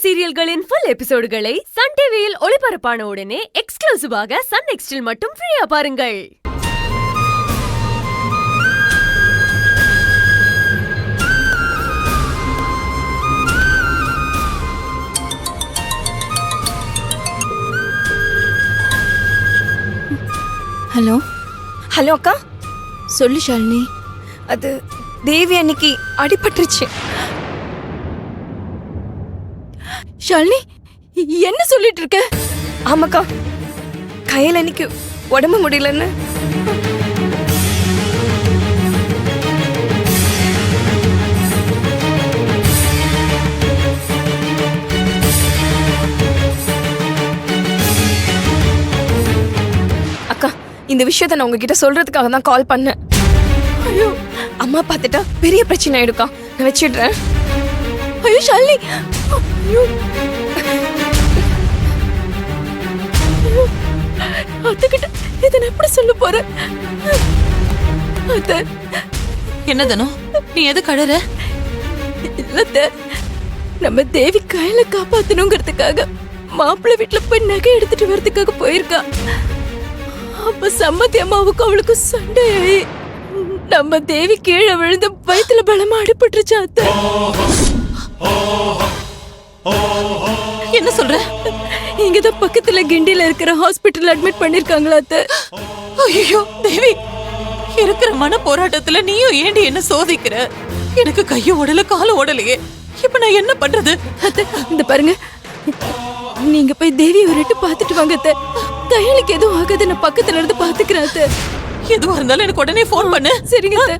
சீரியல்களின் full எபிசோடுகளை Sun டிவியில் ஒளிபரப்பான உடனே எக்ஸ்க்ளூசிவாக சன் நெக்ஸ்டில் மட்டும் ஃப்ரீயா பாருங்கள். ஹலோ ஹலோ அக்கா. சொல்லு ஷாலினி. அது தேவி அன்னைக்கு அடிபட்டுருச்சு. ஷாலினி என்ன சொல்லிட்டு இருக்க? ஆமாக்கா, கையில் அன்னைக்கு உடம்பு முடியலன்னு. அக்கா, இந்த விஷயத்த நான் உங்ககிட்ட சொல்றதுக்காக தான் கால் பண்ணேன். ஐயோ, அம்மா பார்த்துட்டா பெரிய பிரச்சனை ஆயிடுக்கா. நான் வச்சிடுறேன். ஐயோ ஷாலினி, ஐயோ அத்தகிட்ட இதை நான் எப்படி சொல்ல போறேன்? அத்தை, என்னதனோ நீ எது கழற? இல்லத்த, நம்ம தேவி கையில காப்பாத்தணுங்கிறதுக்காக மாப்பிள்ளை வீட்டுல போய் நகை எடுத்துட்டு வரதுக்காக போயிருக்கா. அப்ப சம்மதி அம்மாவுக்கு அவளுக்கு சண்டை ஆகி நம்ம தேவி கீழே விழுந்து வயித்துல பலமா அடிபட்டுருச்சு. அத்தை, என்ன சொல்ற? இங்கதான் பக்கத்துல கிண்டில இருக்கிற ஹாஸ்பிட்டல் அட்மிட் பண்ணிருக்காங்களா அத்தை. ஐயோ தேவி, இருக்கிற மன போராட்டத்துல நீயும் ஏண்டி என்ன சோதிக்கிற? எனக்கு கையும் ஓடல காலும் ஓடலையே, இப்ப நான் என்ன பண்றது? அத்தை, இந்த பாருங்க, நீங்க போய் தேவி ஒரு எட்டு பாத்துட்டு வாங்க அத்தை. கையலுக்கு எதுவும் ஆகாது, நான் பக்கத்துல இருந்து பாத்துக்கிறேன் அத்தை. எதுவா இருந்தாலும் எனக்கு உடனே போன் பண்ணு. சரிங்க அத்தை.